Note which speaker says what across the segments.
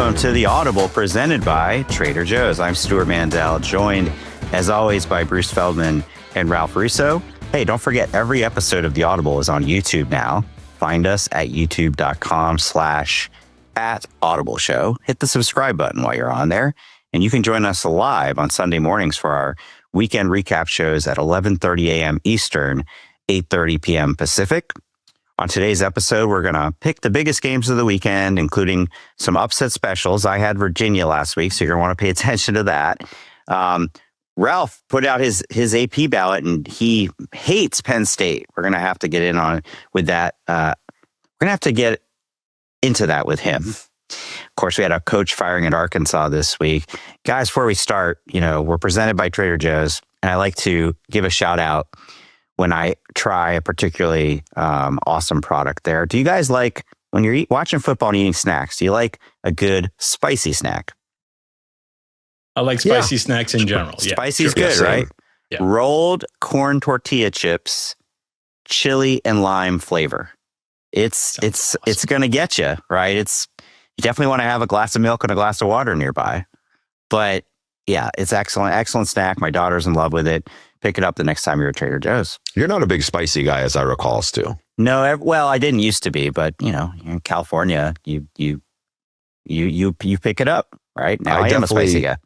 Speaker 1: welcome to the Audible presented by Trader Joe's. I'm Stuart Mandel, joined as always by Bruce Feldman and Ralph Russo. Hey, don't forget, every episode of the Audible is on YouTube now. Find us at youtube.com/@Audible Show. Hit the subscribe button while you're on there. And you can join us live on Sunday mornings for our weekend recap shows at 11:30 a.m. Eastern, 8:30 p.m. Pacific. On today's episode, we're going to pick the biggest games of the weekend, including some upset specials. I had Virginia last week, so you're going to want to pay attention to that. Ralph put out his AP ballot, and he hates Penn State. We're going to have to get in on with that. We're going to have to get into that with him. Of course, we had a coach firing at Arkansas this week. Guys, before we start, we're presented by Trader Joe's, and I like to give a shout out when I try a particularly awesome product there. Do you guys like, when you're watching football and eating snacks, do you like a good spicy snack?
Speaker 2: I like spicy snacks in general.
Speaker 1: Spicy's good, right?
Speaker 2: Yeah.
Speaker 1: Rolled corn tortilla chips, chili and lime flavor. It's going to get you, right? You definitely want to have a glass of milk and a glass of water nearby. But yeah, it's excellent snack. My daughter's in love with it. Pick it up the next time you're at Trader Joe's.
Speaker 3: You're not a big spicy guy, as I recall, Stu.
Speaker 1: No, well, I didn't used to be, but in California, you pick it up, right? Now I am a spicy guy.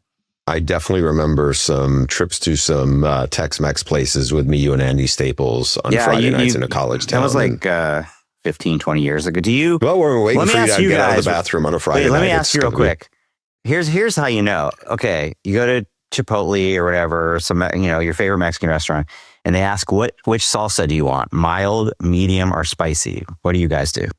Speaker 3: I definitely remember some trips to some Tex-Mex places with me, you, and Andy Staples on Friday nights in a college town.
Speaker 1: That was like 15, 20 years ago.
Speaker 3: Well, we're waiting for you to get out of the bathroom on a Friday night.
Speaker 1: Let me ask you real quick. Here's how you know. Okay, you go to Chipotle or whatever, your favorite Mexican restaurant, and they ask which salsa do you want, mild, medium, or spicy? What do you guys do?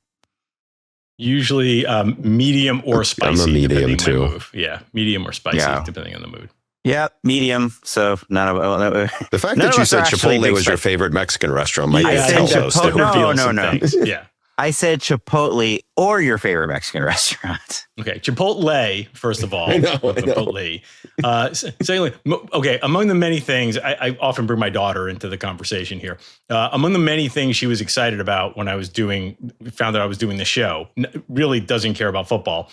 Speaker 2: Usually medium or spicy.
Speaker 3: I'm a medium too.
Speaker 2: Yeah, medium or spicy, depending on the mood.
Speaker 1: Yeah, medium. So none of
Speaker 3: the fact that you said Chipotle was your favorite Mexican restaurant might tell those.
Speaker 1: No.
Speaker 2: Yeah.
Speaker 1: I said Chipotle or your favorite Mexican restaurant.
Speaker 2: Okay, Chipotle, first of all.
Speaker 3: I know.
Speaker 2: Chipotle. Secondly, okay, among the many things, I often bring my daughter into the conversation here. Among the many things she was excited about when found out I was doing the show, really doesn't care about football.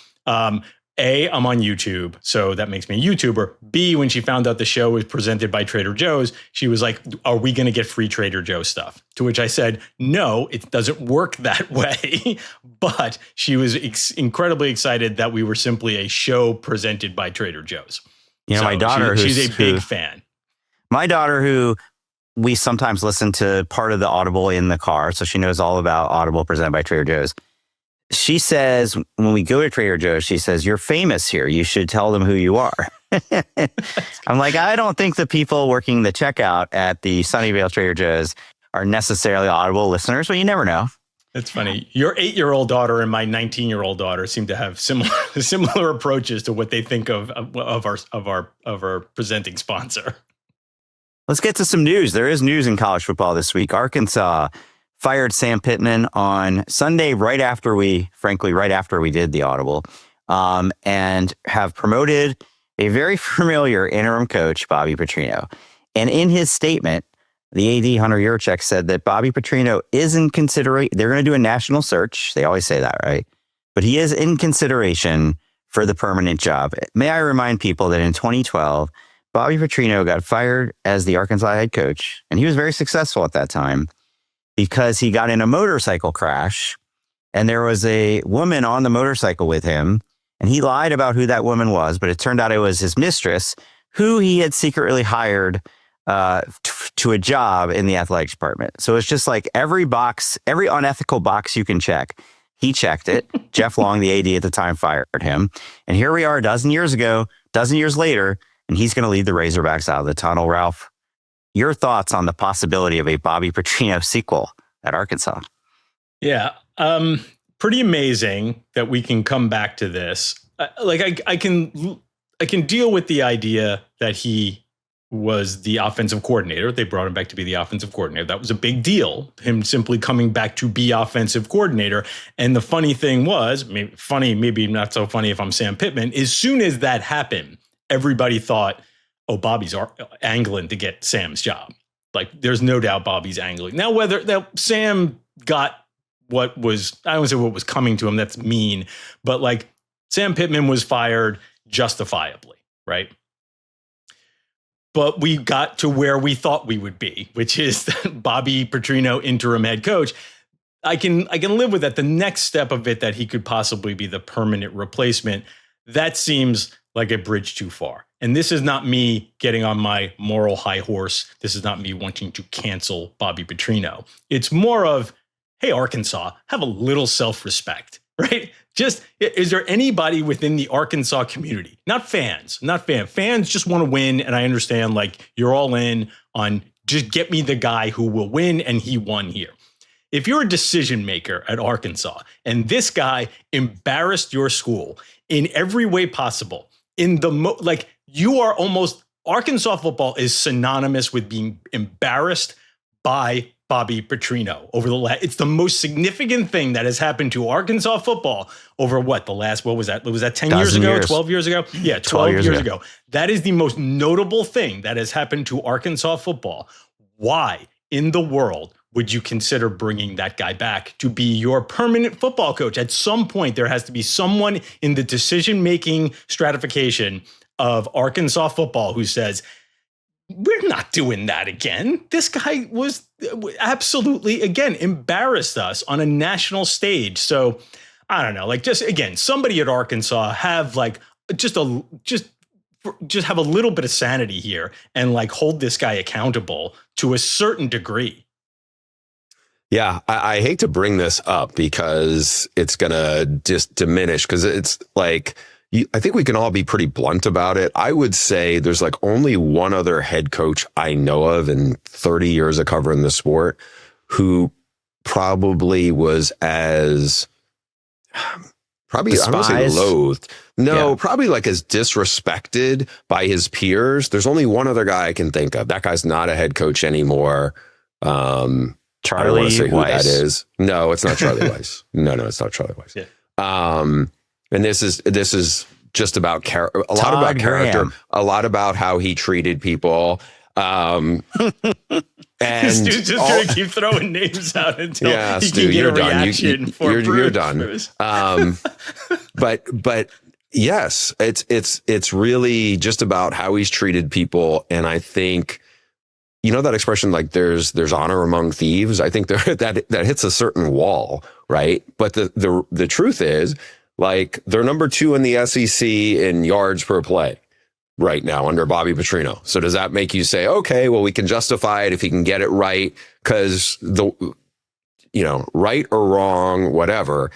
Speaker 2: A, I'm on YouTube, so that makes me a YouTuber. B, when she found out the show was presented by Trader Joe's, she was like, are we going to get free Trader Joe's stuff? To which I said, no, it doesn't work that way. But she was incredibly excited that we were simply a show presented by Trader Joe's.
Speaker 1: My daughter,
Speaker 2: she's a big fan.
Speaker 1: My daughter, who we sometimes listen to part of the Audible in the car, so she knows all about Audible presented by Trader Joe's. She says, when we go to Trader Joe's, she says, you're famous here. You should tell them who you are. I'm like, I don't think the people working the checkout at the Sunnyvale Trader Joe's are necessarily Audible listeners, but you never know.
Speaker 2: It's funny. Your 8-year-old daughter and my 19-year-old daughter seem to have similar approaches to what they think of our presenting sponsor.
Speaker 1: Let's get to some news. There is news in college football this week. Arkansas fired Sam Pittman on Sunday, right after we did the Audible, and have promoted a very familiar interim coach, Bobby Petrino. And in his statement, the AD, Hunter Yurchek, said that Bobby Petrino is in consideration. They're going to do a national search. They always say that, right? But he is in consideration for the permanent job. May I remind people that in 2012, Bobby Petrino got fired as the Arkansas head coach, and he was very successful at that time, because he got in a motorcycle crash and there was a woman on the motorcycle with him, and he lied about who that woman was, but it turned out it was his mistress, who he had secretly hired to a job in the athletics department. So it's just like every unethical box you can check, he checked it. Jeff Long, the AD at the time, fired him. And here we are a dozen years later, and he's going to lead the Razorbacks out of the tunnel. Ralph, your thoughts on the possibility of a Bobby Petrino sequel at Arkansas?
Speaker 2: Yeah, pretty amazing that we can come back to this. I can deal with the idea that he was the offensive coordinator. They brought him back to be the offensive coordinator. That was a big deal, him simply coming back to be offensive coordinator. And the funny thing was, maybe not so funny if I'm Sam Pittman, as soon as that happened, everybody thought, oh, Bobby's angling to get Sam's job. Like, there's no doubt Bobby's angling. Now, whether Sam got what was, I don't say what was coming to him, that's mean, but like Sam Pittman was fired justifiably, right? But we got to where we thought we would be, which is Bobby Petrino, interim head coach. I can live with that. The next step of it, that he could possibly be the permanent replacement, that seems like a bridge too far. And this is not me getting on my moral high horse. This is not me wanting to cancel Bobby Petrino. It's more of, hey, Arkansas, have a little self-respect, right? Just, is there anybody within the Arkansas community, not fans, fans just want to win. And I understand, like, you're all in on just get me the guy who will win, and he won here. If you're a decision maker at Arkansas and this guy embarrassed your school in every way possible, you are almost, Arkansas football is synonymous with being embarrassed by Bobby Petrino over it's the most significant thing that has happened to Arkansas football over what was that? Was that 10 years ago, 12 years ago? Yeah, 12 years ago. That is the most notable thing that has happened to Arkansas football. Why in the world would you consider bringing that guy back to be your permanent football coach? At some point, there has to be someone in the decision-making stratification of Arkansas football who says, we're not doing that again. This guy was absolutely, again, embarrassed us on a national stage. So I don't know, like, just again, somebody at Arkansas have like just have a little bit of sanity here and like hold this guy accountable to a certain degree.
Speaker 3: Yeah, I hate to bring this up because it's going to just diminish, because it's like, I think we can all be pretty blunt about it. I would say there's like only one other head coach I know of in 30 years of covering the sport who probably was as, probably, I don't say loathed. No, yeah. Probably like as disrespected by his peers. There's only one other guy I can think of. That guy's not a head coach anymore.
Speaker 1: Charlie
Speaker 3: I don't want to say who
Speaker 1: Weiss.
Speaker 3: that is. No, it's not Charlie Weiss. No, it's not Charlie Weiss.
Speaker 2: Yeah.
Speaker 3: And this is just about a lot about character, a lot about how he treated people. And
Speaker 2: this dude's just going to keep throwing names out until he can get a reaction.
Speaker 3: You're done. But yes, it's really just about how he's treated people. And I think, you know, that expression, like there's honor among thieves. I think that hits a certain wall, right? But the truth is, like, they're number 2 in the SEC in yards per play right now under Bobby Petrino. So does that make you say, okay, well, we can justify it if he can get it right? Because right or wrong, whatever,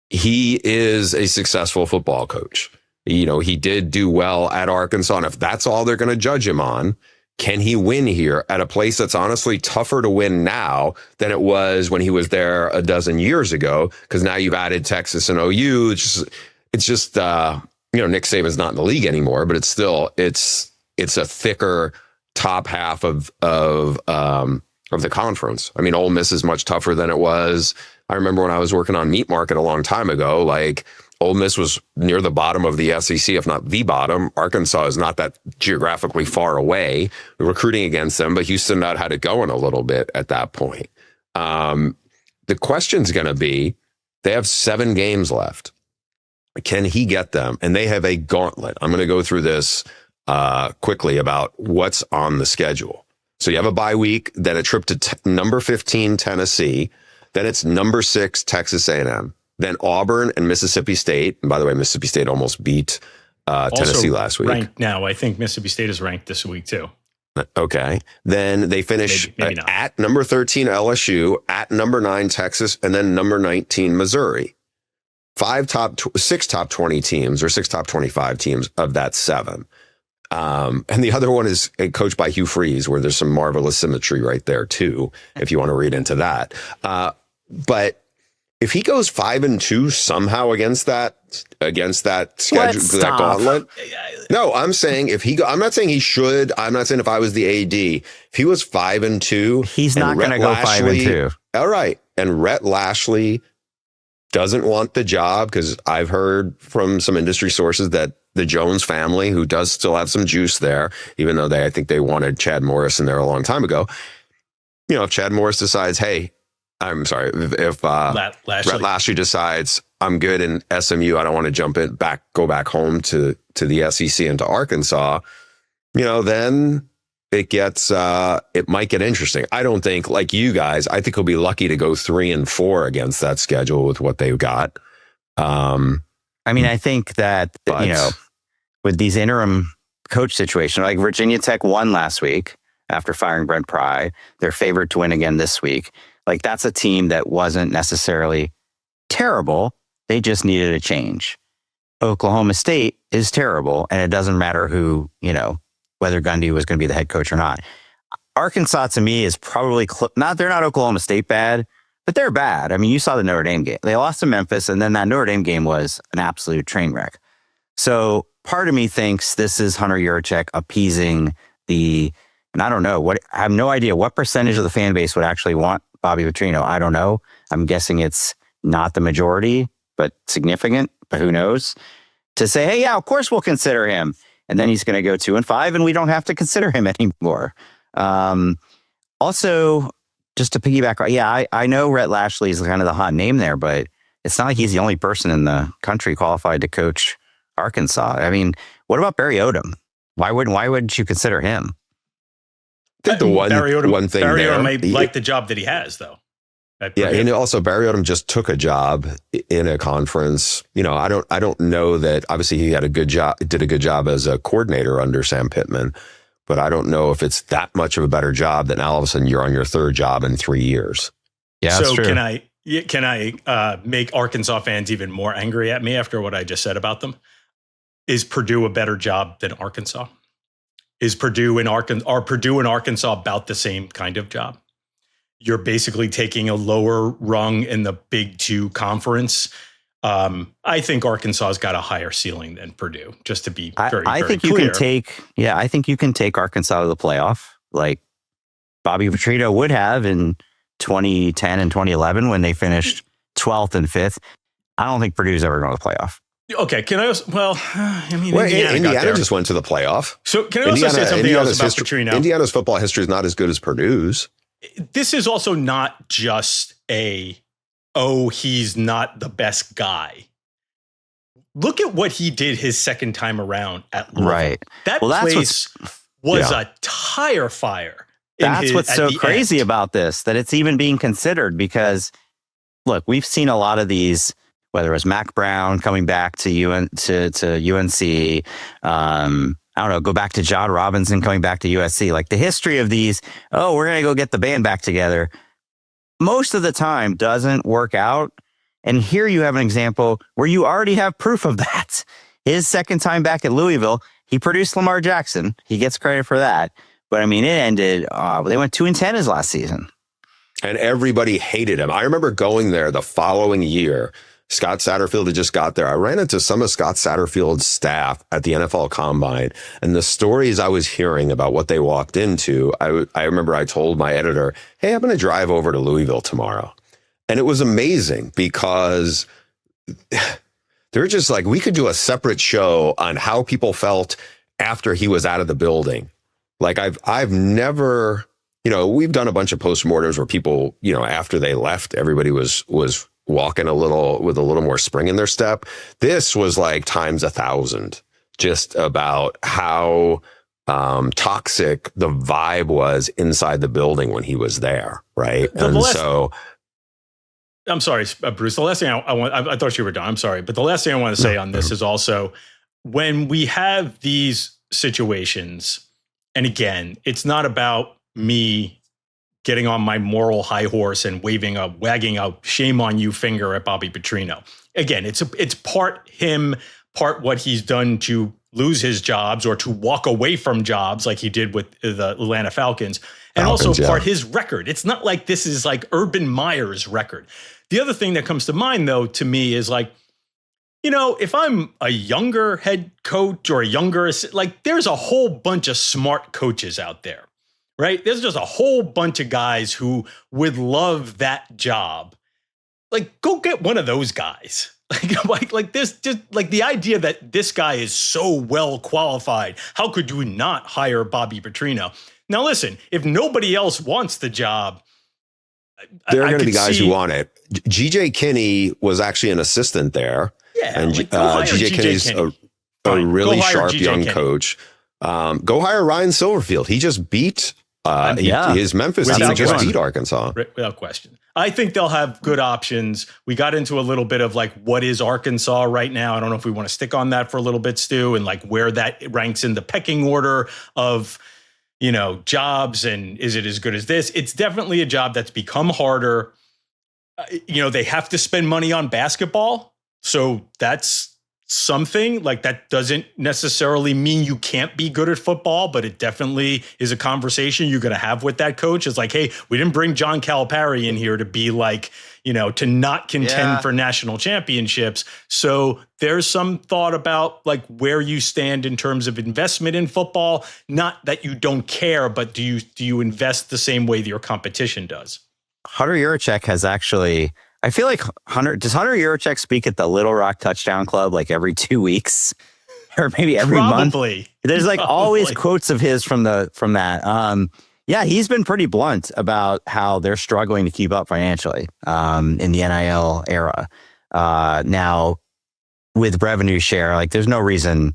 Speaker 3: he is a successful football coach. You know, he did do well at Arkansas. And if that's all they're going to judge him on, can he win here at a place that's honestly tougher to win now than it was when he was there a dozen years ago? Because now you've added Texas and OU. It's just Nick Saban's not in the league anymore, but it's a thicker top half of the conference. I mean, Ole Miss is much tougher than it was. I remember when I was working on Meat Market a long time ago, like, Ole Miss was near the bottom of the SEC, if not the bottom. Arkansas is not that geographically far away. We're recruiting against them, but Houston had it going a little bit at that point. The question's going to be, they have 7 games left. Can he get them? And they have a gauntlet. I'm going to go through this quickly about what's on the schedule. So you have a bye week, then a trip to number 15, Tennessee. Then it's number 6, Texas A&M. Then Auburn and Mississippi State. And by the way, Mississippi State almost beat Tennessee last week.
Speaker 2: Ranked now. I think Mississippi State is ranked this week too.
Speaker 3: Okay. Then they finish
Speaker 2: maybe
Speaker 3: at number 13 LSU, at number 9 Texas, and then number 19 Missouri. 6 top 20 teams or 6 top 25 teams of that 7. And the other one is coached by Hugh Freeze, where there's some marvelous symmetry right there too, if you want to read into that. But if he goes 5-2 somehow against that schedule, that gauntlet. No, I'm saying I'm not saying he should. I'm not saying if I was the AD, if he was 5-2,
Speaker 1: he's not going to go 5-2.
Speaker 3: All right. And Rhett Lashlee doesn't want the job, because I've heard from some industry sources that the Jones family, who does still have some juice there, even though I think they wanted Chad Morris in there a long time ago. You know, if Chad Morris decides, hey, I'm sorry, if
Speaker 2: Lashley.
Speaker 3: Brett Lashley decides I'm good in SMU, I don't want to go back home to the SEC and to Arkansas, then it might get interesting. I don't think, like you guys, I think he'll be lucky to go 3-4 against that schedule with what they've got.
Speaker 1: I think that, with these interim coach situations, like Virginia Tech won last week after firing Brent Pry, they're favored to win again this week. Like, that's a team that wasn't necessarily terrible. They just needed a change. Oklahoma State is terrible, and it doesn't matter who, whether Gundy was going to be the head coach or not. Arkansas, to me, is probably they're not Oklahoma State bad, but they're bad. I mean, you saw the Notre Dame game. They lost to Memphis, and then that Notre Dame game was an absolute train wreck. So part of me thinks this is Hunter Yurachek appeasing and I don't know I have no idea what percentage of the fan base would actually want Bobby Petrino. I don't know. I'm guessing it's not the majority, but significant, but who knows? To say, hey, yeah, of course we'll consider him. And then he's going to go 2-5 and we don't have to consider him anymore. Also, just to piggyback, I know Rhett Lashley is kind of the hot name there, but it's not like he's the only person in the country qualified to coach Arkansas. I mean, what about Barry Odom? Why wouldn't you consider him?
Speaker 3: I think one thing
Speaker 2: Barry
Speaker 3: there,
Speaker 2: Odom may like the job that he has, though.
Speaker 3: Yeah, and also Barry Odom just took a job in a conference. I don't know that. Obviously, he did a good job as a coordinator under Sam Pittman, but I don't know if it's that much of a better job that now all of a sudden you're on your third job in 3 years.
Speaker 1: Yeah,
Speaker 2: so
Speaker 1: that's true.
Speaker 2: can I make Arkansas fans even more angry at me after what I just said about them? Is Purdue a better job than Arkansas? Is Purdue and Arkansas about the same kind of job? You're basically taking a lower rung in the Big Two conference. I think Arkansas's got a higher ceiling than Purdue, just to be very
Speaker 1: think
Speaker 2: clear.
Speaker 1: I think you can take Arkansas to the playoff, like Bobby Petrino would have in 2010 and 2011 when they finished 12th and 5th. I don't think Purdue's ever going to the playoff.
Speaker 2: Okay, can I also, Indiana
Speaker 3: just went to the playoff.
Speaker 2: So can I also say something else about Petrino?
Speaker 3: Indiana's football history is not as good as Purdue's.
Speaker 2: This is also not just he's not the best guy. Look at what he did his second time around at Louisville.
Speaker 1: Right.
Speaker 2: That place was a tire fire.
Speaker 1: That's what's so crazy about this, that it's even being considered, because, look, we've seen a lot of these, whether it was Mac Brown coming back to UNC, I don't know, go back to John Robinson coming back to USC. Like, the history of these, we're going to go get the band back together, most of the time doesn't work out. And here you have an example where you already have proof of that. His second time back at Louisville, he produced Lamar Jackson. He gets credit for that. But I mean, it ended, they went 2-10 his last season.
Speaker 3: And everybody hated him. I remember going there the following year. Scott Satterfield had just got there. I ran into some of Scott Satterfield's staff at the NFL Combine, and the stories I was hearing about what they walked into, I remember I told my editor, hey, I'm going to drive over to Louisville tomorrow. And it was amazing because they're just like, we could do a separate show on how people felt after he was out of the building. Like, I've never, we've done a bunch of postmortems where people, after they left, everybody was walking with a little more spring in their step. This was like times 1,000, just about how toxic the vibe was inside the building when he was there, right?
Speaker 2: I'm sorry, Bruce. The last thing I thought you were done. I'm sorry, but the last thing I want to say on this is also, when we have these situations, and again, it's not about me getting on my moral high horse and wagging a shame on you finger at Bobby Petrino. Again, it's part him, part what he's done to lose his jobs or to walk away from jobs like he did with the Atlanta Falcons, and also part his record. It's not like this is like Urban Meyer's record. The other thing that comes to mind, though, to me is like, if I'm a younger head coach or there's a whole bunch of smart coaches out there. Right? There's just a whole bunch of guys who would love that job. Like, go get one of those guys. Like this, just like the idea that this guy is so well qualified. How could you not hire Bobby Petrino? Now, listen, if nobody else wants the job,
Speaker 3: there are going to be guys who want it. GJ Kinney was actually an assistant there.
Speaker 2: Yeah.
Speaker 3: And GJ Kinney's a really sharp young coach. Go hire Ryan Silverfield. He just beat his Memphis team just beat Arkansas.
Speaker 2: Without question. I think they'll have good options. We got into a little bit of like, what is Arkansas right now? I don't know if we want to stick on that for a little bit, Stu, and like where that ranks in the pecking order of, jobs, and is it as good as this? It's definitely a job that's become harder. They have to spend money on basketball. So that's something. Like, that doesn't necessarily mean you can't be good at football, but it definitely is a conversation you're going to have with that coach. It's like, hey, we didn't bring John Calipari in here to be like, to not contend for national championships. So there's some thought about like where you stand in terms of investment in football. Not that you don't care, but do you invest the same way that your competition does?
Speaker 1: Hunter Yurachek has actually, I feel like does Hunter Yurachek speak at the Little Rock Touchdown Club like every 2 weeks or maybe every month? There's like always quotes of his from that. He's been pretty blunt about how they're struggling to keep up financially in the NIL era. Now with revenue share, like there's no reason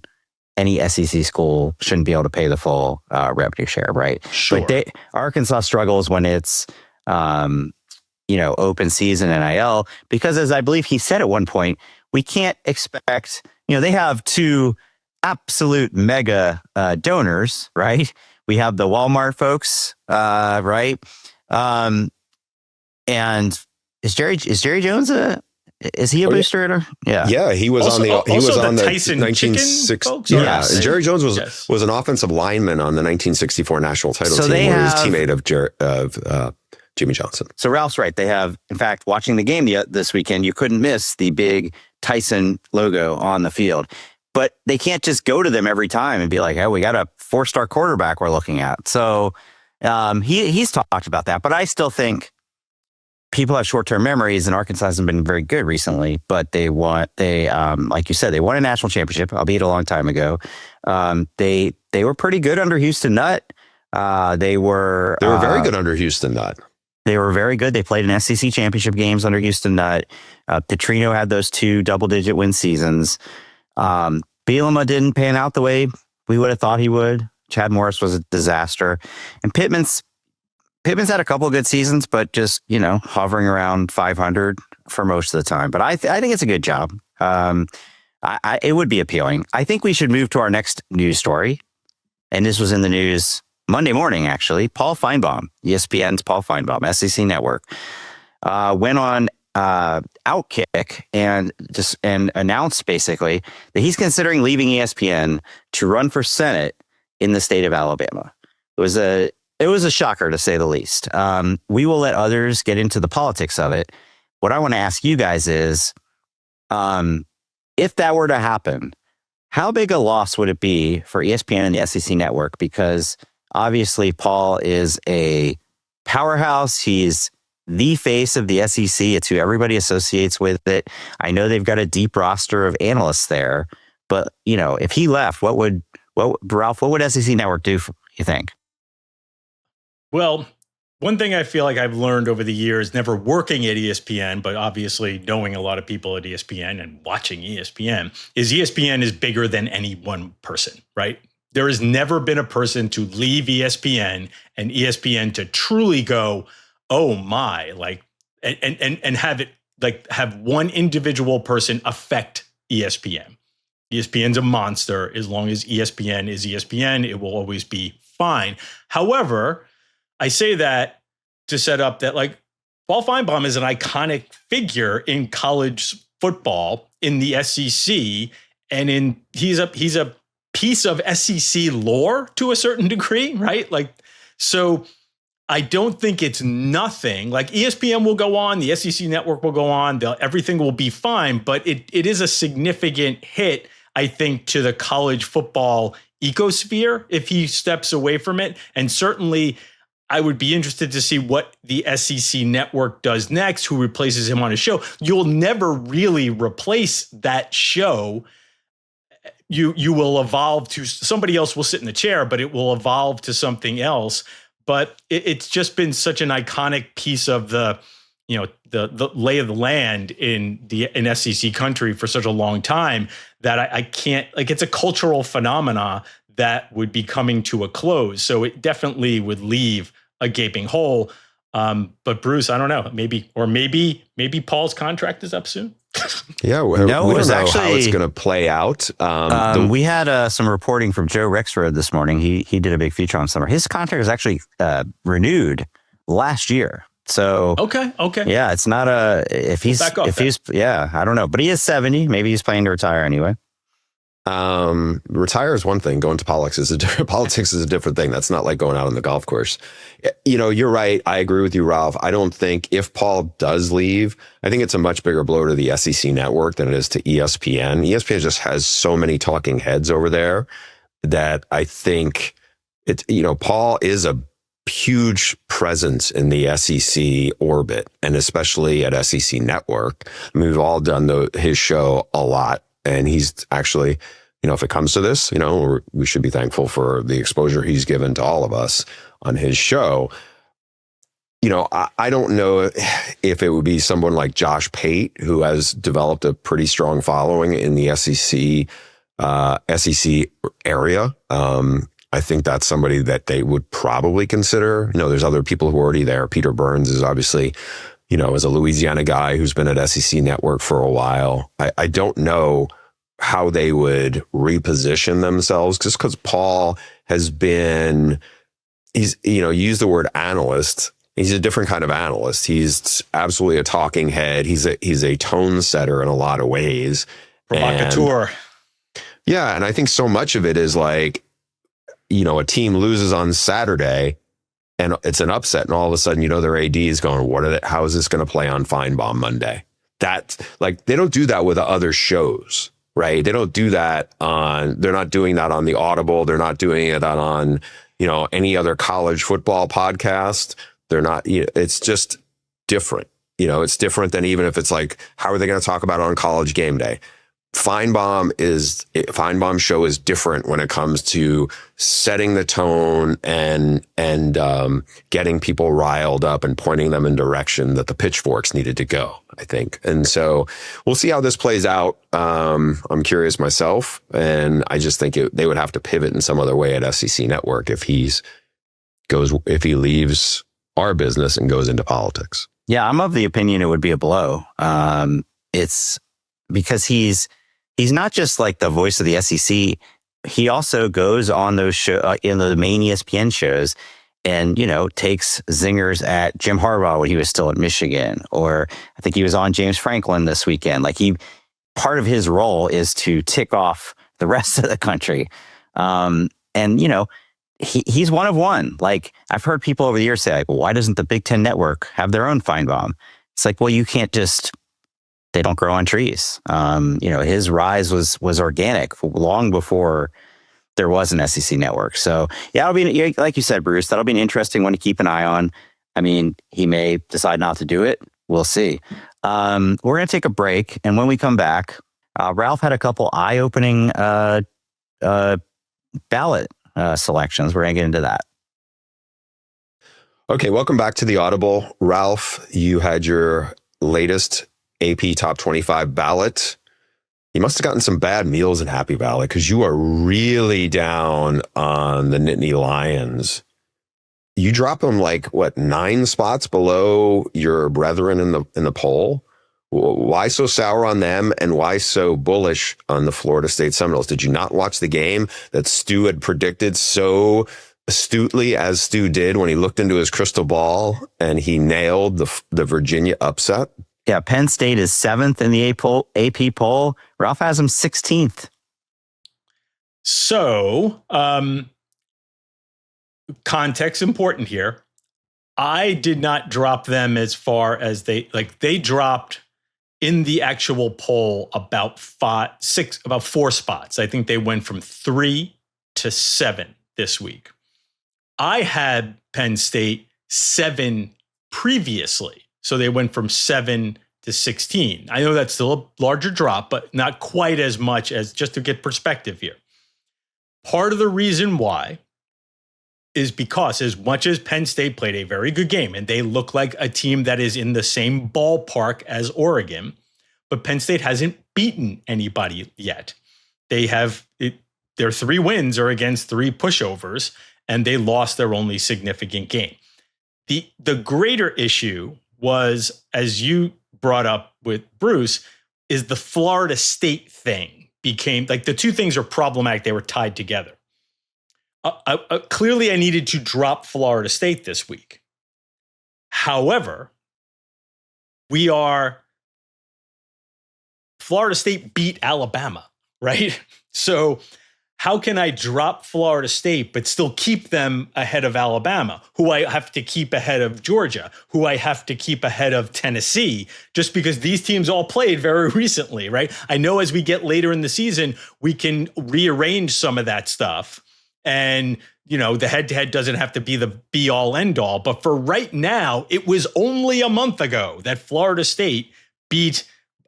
Speaker 1: any SEC school shouldn't be able to pay the full revenue share, right?
Speaker 2: Sure.
Speaker 1: But Arkansas struggles when it's open season NIL, because as I believe he said at one point, we can't expect, they have two absolute mega donors, right? We have the Walmart folks, right? And is Jerry Jones is he a booster?
Speaker 3: Yeah, he was
Speaker 2: also,
Speaker 3: on the
Speaker 2: Tyson
Speaker 3: 1960
Speaker 2: folks.
Speaker 3: Yeah, and Jerry Jones was an offensive lineman on the 1964 national title team, where he was teammate of Jimmy Johnson.
Speaker 1: So Ralph's right. They have, in fact, watching the game this weekend, you couldn't miss the big Tyson logo on the field. But they can't just go to them every time and be like, "Oh, we got a 4-star quarterback we're looking at." So he's talked about that. But I still think people have short-term memories, and Arkansas hasn't been very good recently. But they like you said, they won a national championship, albeit a long time ago. They were pretty good under Houston Nutt. They were
Speaker 3: very good under Houston Nutt.
Speaker 1: They were very good. They played in SEC championship games under Houston Nutt. Petrino had those 2 double-digit win seasons. Bielema didn't pan out the way we would have thought he would. Chad Morris was a disaster. And Pittman's had a couple of good seasons, but just, hovering around 500 for most of the time. But I think it's a good job. It would be appealing. I think we should move to our next news story. And this was in the news Monday morning, actually. Paul Finebaum, ESPN's Paul Finebaum, SEC Network, went on Outkick and announced basically that he's considering leaving ESPN to run for Senate in the state of Alabama. It was a shocker, to say the least. We will let others get into the politics of it. What I want to ask you guys is, if that were to happen, how big a loss would it be for ESPN and the SEC Network? Because obviously Paul is a powerhouse. He's the face of the SEC. It's who everybody associates with it. I know they've got a deep roster of analysts there, but if he left, what would SEC Network do, you think?
Speaker 2: Well, one thing I feel like I've learned over the years, never working at ESPN, but obviously knowing a lot of people at ESPN and watching ESPN is bigger than any one person, right? There has never been a person to leave ESPN and ESPN to truly go, oh my, like, and have it like have one individual person affect ESPN. ESPN's a monster. As long as ESPN is ESPN, it will always be fine. However, I say that to set up that like Paul Finebaum is an iconic figure in college football in the SEC, and he's a piece of SEC lore to a certain degree, right? Like, so I don't think it's nothing. Like ESPN will go on, the SEC Network will go on, everything will be fine, but it is a significant hit, I think, to the college football ecosphere if he steps away from it. And certainly I would be interested to see what the SEC Network does next, who replaces him on a show. You'll never really replace that show. You will evolve to somebody else will sit in the chair, but it will evolve to something else. but it's just been such an iconic piece of the lay of the land in SEC country for such a long time that I can't, like, it's a cultural phenomena that would be coming to a close. So it definitely would leave a gaping hole. But Bruce, I don't know, maybe Paul's contract is up soon.
Speaker 3: Yeah, we don't know how it's going to play out.
Speaker 1: We had some reporting from Joe Rexrode this morning. He did a big feature on Summer. His contract was actually renewed last year. So
Speaker 2: okay,
Speaker 1: yeah, it's not I don't know, but he is 70. Maybe he's planning to retire anyway.
Speaker 3: Retire is one thing. Going to politics is a different thing. That's not like going out on the golf course. You're right. I agree with you, Ralph. I don't think if Paul does leave, I think it's a much bigger blow to the SEC network than it is to ESPN. ESPN just has so many talking heads over there that I think Paul is a huge presence in the SEC orbit, and especially at SEC Network. I mean, we've all done his show a lot, and he's actually, if it comes to this, we should be thankful for the exposure he's given to all of us on his show. I don't know if it would be someone like Josh Pate, who has developed a pretty strong following in the SEC area. I think that's somebody that they would probably consider. There's other people who are already there. Peter Burns is obviously, is a Louisiana guy who's been at SEC Network for a while. I don't know how they would reposition themselves just because Paul has been, you use the word analyst. He's a different kind of analyst. He's absolutely a talking head. He's a tone setter in a lot of ways.
Speaker 2: Provocateur.
Speaker 3: And I think so much of it is like, a team loses on Saturday and it's an upset, and all of a sudden, their AD is going, how is this going to play on Finebaum Monday? That's like, they don't do that with other shows, right? They don't do that they're not doing that on the Audible. They're not doing it on, any other college football podcast. They're not, it's just different. It's different than even if it's like, how are they going to talk about it on College Game Day? Finebaum's show is different when it comes to setting the tone and getting people riled up and pointing them in direction that the pitchforks needed to go, I think. And so we'll see how this plays out. I'm curious myself, and I just think they would have to pivot in some other way at SEC Network if he leaves our business and goes into politics.
Speaker 1: Yeah, I'm of the opinion it would be a blow. It's because he's not just like the voice of the SEC. He also goes on those shows, in the main ESPN shows, and, takes zingers at Jim Harbaugh when he was still at Michigan, or I think he was on James Franklin this weekend. Like part of his role is to tick off the rest of the country. He's one of one. Like, I've heard people over the years say, like, well, why doesn't the Big Ten Network have their own Finebaum? It's like, well, you can't just, they don't grow on trees. His rise was organic long before there was an SEC Network. So yeah, it'll be, like you said, Bruce, that'll be an interesting one to keep an eye on. I mean, he may decide not to do it. We'll see. We're going to take a break. And when we come back, Ralph had a couple eye-opening ballot selections. We're going to get into that.
Speaker 3: Okay, welcome back to the Audible. Ralph, you had your latest AP Top 25 ballot. You must have gotten some bad meals in Happy Valley because you are really down on the Nittany Lions. You drop them 9 spots below your brethren in the poll. Why so sour on them, and why so bullish on the Florida State Seminoles? Did you not watch the game that Stu had predicted so astutely as Stu did when he looked into his crystal ball and he nailed the Virginia upset?
Speaker 1: Yeah, Penn State is 7th in the AP poll. Ralph has them 16th.
Speaker 2: So, context important here. I did not drop them as far as they dropped in the actual poll about 4 spots. I think they went from 3 to 7 this week. I had Penn State 7 previously. So they went from 7 to 16. I know that's still a larger drop, but not quite as much, as just to get perspective here. Part of the reason why is because as much as Penn State played a very good game and they look like a team that is in the same ballpark as Oregon, but Penn State hasn't beaten anybody yet. Their 3 wins are against 3 pushovers, and they lost their only significant game. The greater issue was, as you brought up with Bruce, is the Florida State thing became like the two things are problematic. They were tied together. Clearly, I needed to drop Florida State this week. However, Florida State beat Alabama, right? So how can I drop Florida State but still keep them ahead of Alabama, who I have to keep ahead of Georgia, who I have to keep ahead of Tennessee, just because these teams all played very recently, right? I know as we get later in the season, we can rearrange some of that stuff. And, the head-to-head doesn't have to be the be-all, end-all. But for right now, it was only a month ago that Florida State beat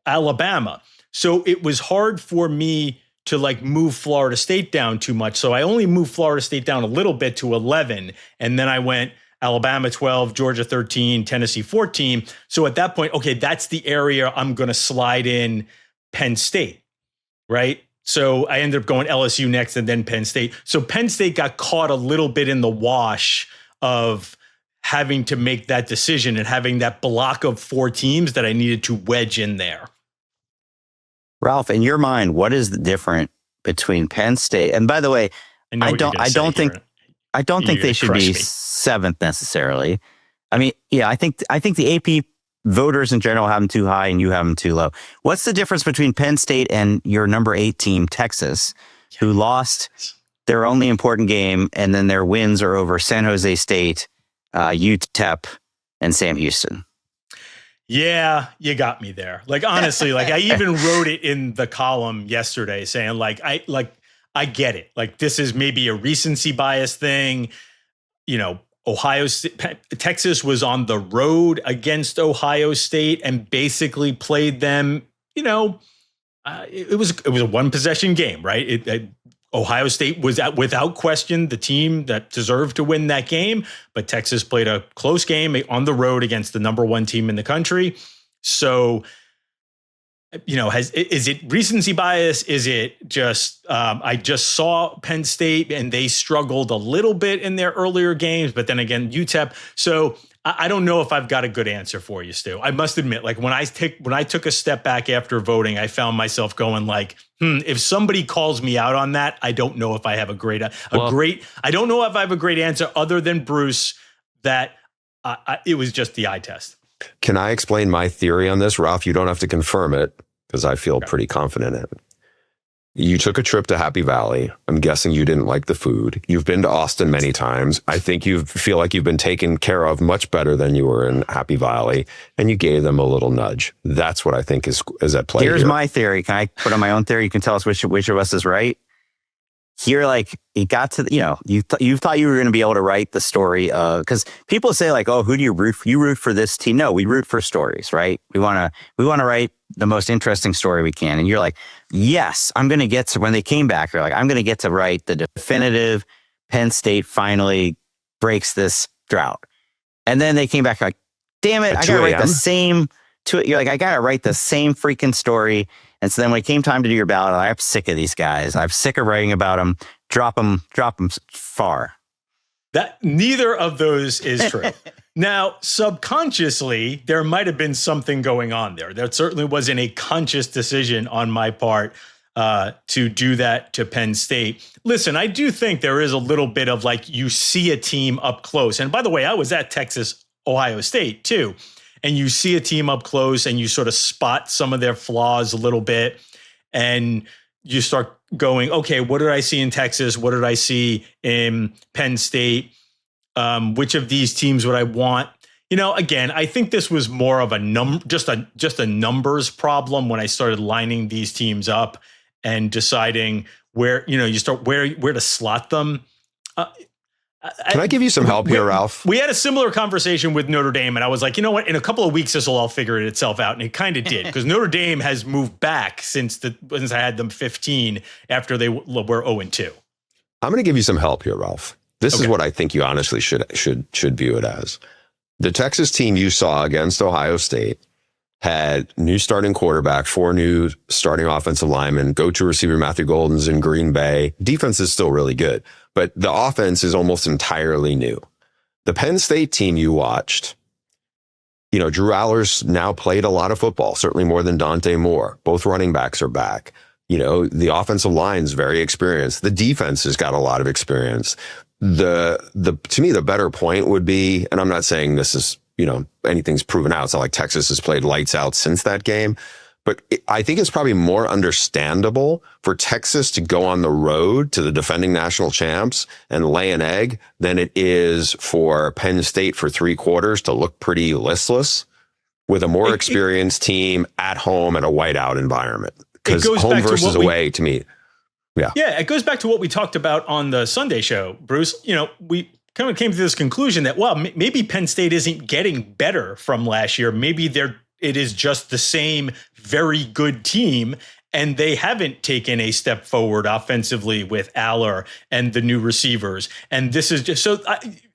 Speaker 2: Alabama. So it was hard for me to move Florida State down too much. So I only moved Florida State down a little bit to 11. And then I went Alabama 12, Georgia 13, Tennessee 14. So at that point, okay, that's the area I'm going to slide in Penn State, right? So I ended up going LSU next and then Penn State. So Penn State got caught a little bit in the wash of having to make that decision and having that block of 4 teams that I needed to wedge in there.
Speaker 1: Ralph, in your mind, what is the difference between Penn State? And by the way, I don't think they should be 7th necessarily. I mean, yeah, I think the AP voters in general have them too high and you have them too low. What's the difference between Penn State and your number 8 team, Texas, who lost their only important game and then their wins are over San Jose State, UTEP, and Sam Houston?
Speaker 2: Yeah, you got me there. Honestly, I even wrote it in the column yesterday saying I get it. This is maybe a recency bias thing. Texas was on the road against Ohio State and basically played them, it was a 1-possession game, right? Ohio State was without question the team that deserved to win that game, but Texas played a close game on the road against the number 1 team in the country. So, is it recency bias? Is it just I just saw Penn State and they struggled a little bit in their earlier games, but then again UTEP. So I don't know if I've got a good answer for you, Stu. I must admit, when I took a step back after voting, I found myself going if somebody calls me out on that, I don't know if I have I don't know if I have a great answer other than Bruce that it was just the eye test.
Speaker 3: Can I explain my theory on this, Ralph? You don't have to confirm it because I feel pretty confident in it. You took a trip to Happy Valley. I'm guessing you didn't like the food. You've been to Austin many times. I think you feel like you've been taken care of much better than you were in Happy Valley, and you gave them a little nudge. That's what I think is at play.
Speaker 1: Here's
Speaker 3: here.
Speaker 1: my theory. Can I put on my own theory? You can tell us which of us is right. Here, it got to you thought you were going to be able to write the story because people say oh, who do you root for? You root for this team. No, we root for stories, right? We want to write the most interesting story we can. And you're like, yes, I'm going to get to when they came back. You're like, I'm going to get to write the definitive Penn State finally breaks this drought. And then they came back damn it, I got to write the same. You're like, I got to write the same freaking story. And so then when it came time to do your ballot, I'm sick of these guys. I'm sick of writing about them. Drop them far.
Speaker 2: That neither of those is true. Now, subconsciously, there might have been something going on there. There certainly wasn't a conscious decision on my part to do that to Penn State. Listen, I do think there is a little bit of you see a team up close. And by the way, I was at Texas, Ohio State too. And you see a team up close and you sort of spot some of their flaws a little bit. And you start going, okay, what did I see in Texas? What did I see in Penn State? Which of these teams would I want? Again, I think this was more of just a numbers problem when I started lining these teams up and deciding where to slot them.
Speaker 3: Can I give you some help here, Ralph?
Speaker 2: We had a similar conversation with Notre Dame, and I was like, you know what? In a couple of weeks, this will all figure itself out. And it kind of did, because Notre Dame has moved back since I had them 15 after they were 0-2.
Speaker 3: I'm going to give you some help here, Ralph. This is what I think you honestly should view it as. The Texas team you saw against Ohio State had new starting quarterback, 4 new starting offensive linemen, go-to receiver Matthew Golden's in Green Bay. Defense is still really good, but the offense is almost entirely new. The Penn State team you watched, Drew Aller's now played a lot of football, certainly more than Dante Moore. Both running backs are back. The offensive line's very experienced. The defense has got a lot of experience. To me, the better point would be, and I'm not saying this is, anything's proven out. It's not like Texas has played lights out since that game, but I think it's probably more understandable for Texas to go on the road to the defending national champs and lay an egg than it is for Penn State for 3 quarters to look pretty listless with a more experienced team at home at a whiteout environment. Because home versus away, to me.
Speaker 2: Yeah, it goes back to what we talked about on the Sunday show, Bruce. We kind of came to this conclusion that, maybe Penn State isn't getting better from last year. Maybe it is just the same very good team, and they haven't taken a step forward offensively with Aller and the new receivers. And this is just so.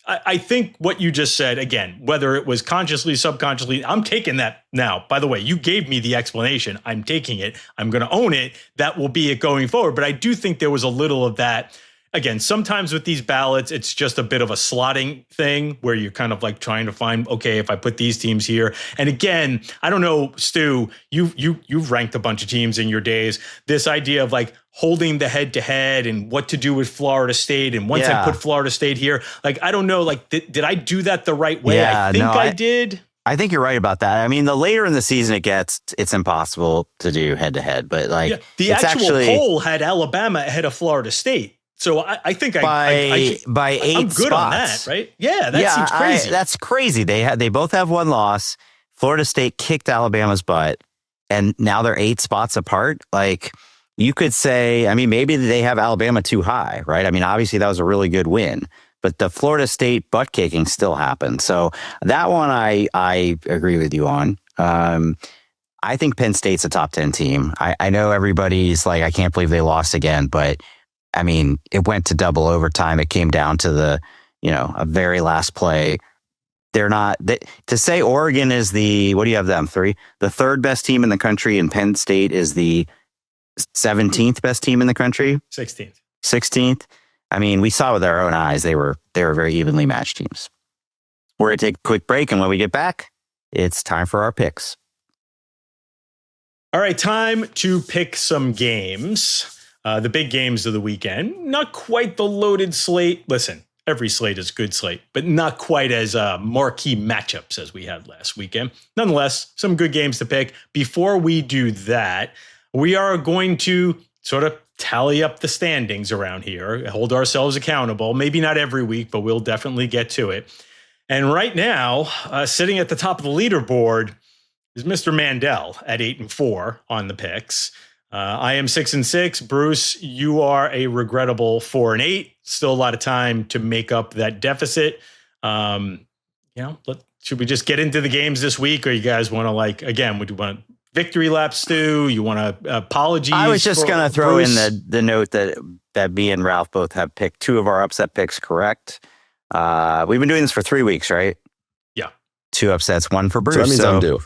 Speaker 2: I think what you just said, again, whether it was consciously, subconsciously, I'm taking that now. By the way, you gave me the explanation. I'm taking it. I'm going to own it. That will be it going forward. But I do think there was a little of that. Again, sometimes with these ballots, it's just a bit of a slotting thing where you're kind of like trying to find, okay, if I put these teams here. And again, I don't know, Stu, you've ranked a bunch of teams in your days. This idea of like holding the head-to-head and what to do with Florida State. And once I put Florida State here, like, I don't know, like, did I do that the right way? I think I did.
Speaker 1: I think you're right about that. I mean, the later in the season it gets, it's impossible to do head-to-head. But like,
Speaker 2: the actual poll had Alabama ahead of Florida State. So I think
Speaker 1: by 8
Speaker 2: I'm good
Speaker 1: spots.
Speaker 2: on that, right? Yeah, that seems crazy.
Speaker 1: That's crazy. They both have 1 loss. Florida State kicked Alabama's butt, and now they're 8 spots apart. Like, you could say, I mean, maybe they have Alabama too high, right? I mean, obviously that was a really good win, but the Florida State butt kicking still happened. So that one I agree with you on. I think Penn State's a top 10 team. I know everybody's like, I can't believe they lost again, but I mean, it went to double overtime. It came down to a very last play. They're not, to say Oregon is what do you have them? 3? The 3rd best team in the country, and Penn State is the 17th best team in the country. 16th. I mean, we saw with our own eyes, they were very evenly matched teams. We're going to take a quick break, and when we get back, it's time for our picks.
Speaker 2: All right, time to pick some games. The big games of the weekend, not quite the loaded slate. Listen, every slate is a good slate, but not quite as marquee matchups as we had last weekend. Nonetheless, some good games to pick. Before we do that, we are going to sort of tally up the standings around here, hold ourselves accountable. Maybe not every week, but we'll definitely get to it. And right now, sitting at the top of the leaderboard is Mr. Mandel at 8-4 on the picks. I am 6-6. Bruce, you are a regrettable 4-8. Still a lot of time to make up that deficit. Should we just get into the games this week, or you guys want to would you want victory laps, Stu? You want to apologies?
Speaker 1: I was just going to throw in the note that me and Ralph both have picked 2 of our upset picks correct. We've been doing this for 3 weeks, right?
Speaker 2: Yeah.
Speaker 1: 2 upsets, 1 for Bruce.
Speaker 3: So that means I'm due.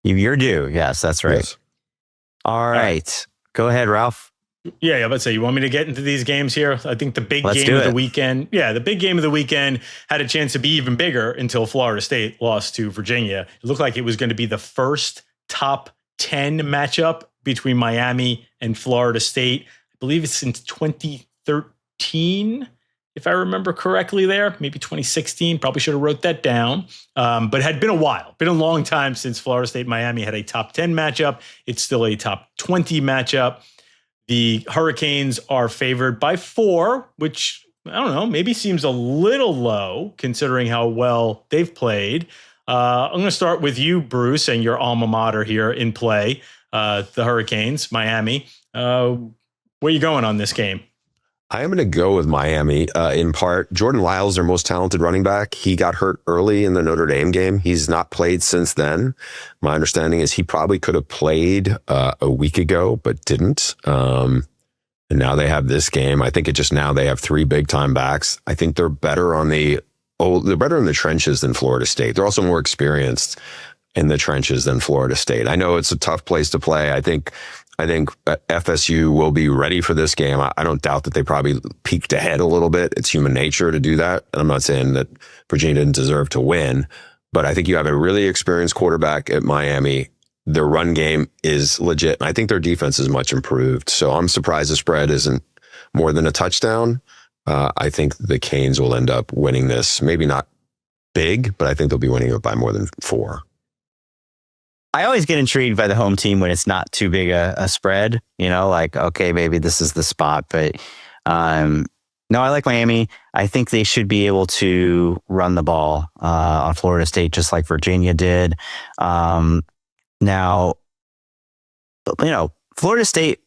Speaker 1: You're due. Yes, that's right.
Speaker 3: Yes.
Speaker 1: All right. Go ahead, Ralph.
Speaker 2: Yeah, let's say you want me to get into these games here. I think the big game of the weekend. Yeah, the big game of the weekend had a chance to be even bigger until Florida State lost to Virginia. It looked like it was going to be the first top 10 matchup between Miami and Florida State. I believe it's since 2013, if I remember correctly there. Maybe 2016. Probably should have wrote that down. But it had been a while. Been a long time since Florida State and Miami had a top 10 matchup. It's still a top 20 matchup. The Hurricanes are favored by 4, which, I don't know, maybe seems a little low considering how well they've played. I'm going to start with you, Bruce, and your alma mater here in play, the Hurricanes, Miami. Where are you going on this game?
Speaker 3: I am going to go with Miami in part. Jordan Lyles, their most talented running back. He got hurt early in the Notre Dame game. He's not played since then. My understanding is he probably could have played a week ago, but didn't. And now they have this game. I think now they have 3 big time backs. I think they're better they're better in the trenches than Florida State. They're also more experienced in the trenches than Florida State. I know it's a tough place to play. I think FSU will be ready for this game. I don't doubt that they probably peeked ahead a little bit. It's human nature to do that. And I'm not saying that Virginia didn't deserve to win, but I think you have a really experienced quarterback at Miami. Their run game is legit. And I think their defense is much improved. So I'm surprised the spread isn't more than a touchdown. I think the Canes will end up winning this. Maybe not big, but I think they'll be winning it by more than 4.
Speaker 1: I always get intrigued by the home team when it's not too big a spread, like, okay, maybe this is the spot. But no, I like Miami. I think they should be able to run the ball on Florida State, just like Virginia did. Now, Florida State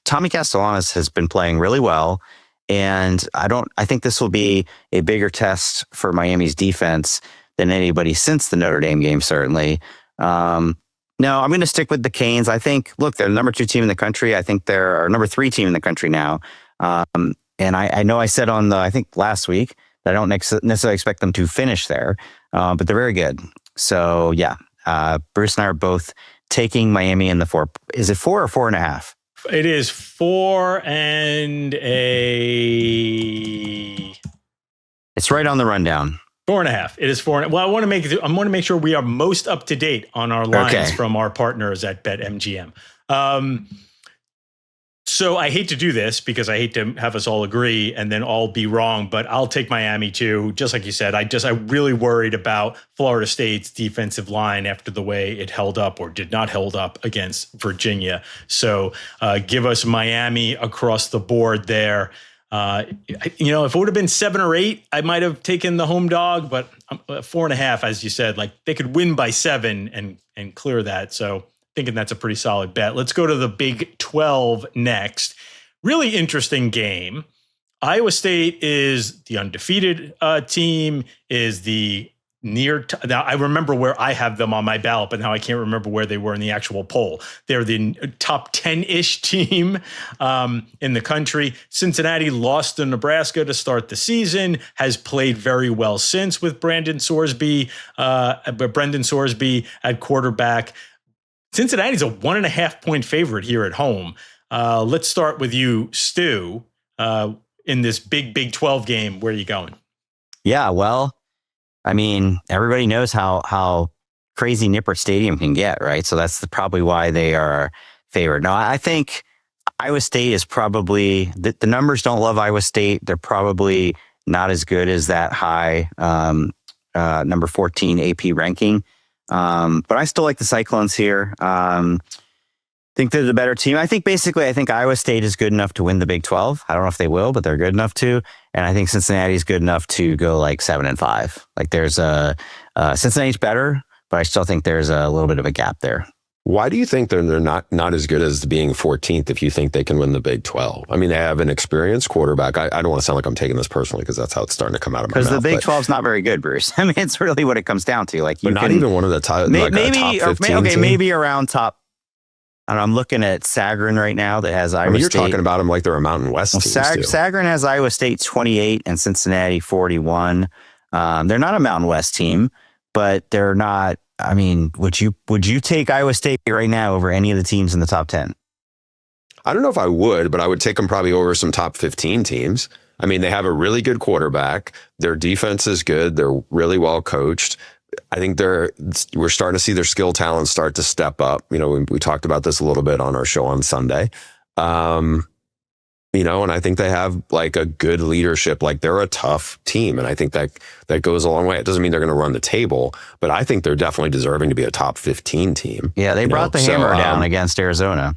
Speaker 1: Tommy Castellanos has been playing really well. And I think this will be a bigger test for Miami's defense than anybody since the Notre Dame game, certainly. No, I'm going to stick with the Canes. I think, look, they're the number 2 team in the country. I think they're our number 3 team in the country now. And I know I said I think last week that I don't necessarily expect them to finish there, but they're very good. So yeah, Bruce and I are both taking Miami in the 4. Is it 4 or 4.5?
Speaker 2: It is 4 and
Speaker 1: It's right on the rundown.
Speaker 2: 4.5. It is 4. Well, I want to make sure we are most up to date on our lines from our partners at BetMGM. So I hate to do this because I hate to have us all agree and then all be wrong, but I'll take Miami too. Just like you said, I really worried about Florida State's defensive line after the way it held up or did not hold up against Virginia. So give us Miami across the board there. If it would have been 7 or 8, I might have taken the home dog, but 4.5, as you said, like they could win by 7 and clear that. So thinking that's a pretty solid bet. Let's go to the Big 12 next. Really interesting game. Iowa State is the undefeated team, is the now I remember where I have them on my ballot, but now I can't remember where they were in the actual poll. They're the top 10-ish team in the country. Cincinnati lost to Nebraska to start the season, has played very well since with Brendan Sorsby at quarterback. Cincinnati's a 1.5 point favorite here at home. Let's start with you, Stu, in this Big 12 game. Where are you going?
Speaker 1: Yeah, well, I mean, everybody knows how crazy Nippert Stadium can get, right? So that's probably why they are favored. Now, I think Iowa State is probably, the numbers don't love Iowa State. They're probably not as good as that high number 14 AP ranking. But I still like the Cyclones here. Think they're the better team. I think Iowa State is good enough to win the Big 12. I don't know if they will, but they're good enough to. And I think Cincinnati is good enough to go like 7-5. Like there's Cincinnati's better, but I still think there's a little bit of a gap there.
Speaker 3: Why do you think they're not as good as being 14th if you think they can win the Big 12? I mean, they have an experienced quarterback. I don't want to sound like I'm taking this personally because that's how it's starting to come out of my mouth.
Speaker 1: Because the Big 12 is not very good, Bruce. I mean, it's really what it comes down to. Like,
Speaker 3: but not even one of the top, top 15 team?
Speaker 1: Maybe around top. I'm looking at Sagarin right now that has Iowa
Speaker 3: State. You're talking about them like they're a Mountain West team.
Speaker 1: Sagarin has Iowa State 28 and Cincinnati 41. They're not a Mountain West team, but they're not. I mean, would you take Iowa State right now over any of the teams in the top 10?
Speaker 3: I don't know if I would, but I would take them probably over some top 15 teams. I mean, they have a really good quarterback. Their defense is good. They're really well coached. I think we're starting to see their skill talent start to step up. You know, we talked about this a little bit on our show on Sunday. And I think they have like a good leadership. Like they're a tough team. And I think that goes a long way. It doesn't mean they're going to run the table, but I think they're definitely deserving to be a top 15 team.
Speaker 1: Yeah. They brought the hammer down against Arizona.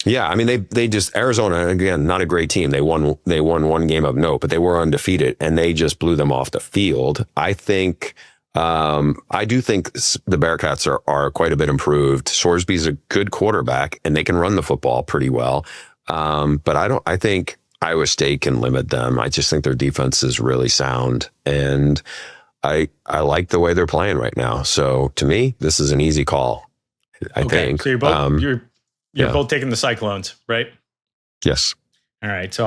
Speaker 3: Yeah. I mean, they just, Arizona, again, not a great team. They won one game of note, but they were undefeated and they just blew them off the field. I do think the Bearcats are quite a bit improved. Sorsby's a good quarterback and they can run the football pretty well. But I think Iowa State can limit them. I just think their defense is really sound and I like the way they're playing right now. So to me, this is an easy call. I think.
Speaker 2: So you're both, you're both taking the Cyclones, right?
Speaker 3: Yes.
Speaker 2: All right. So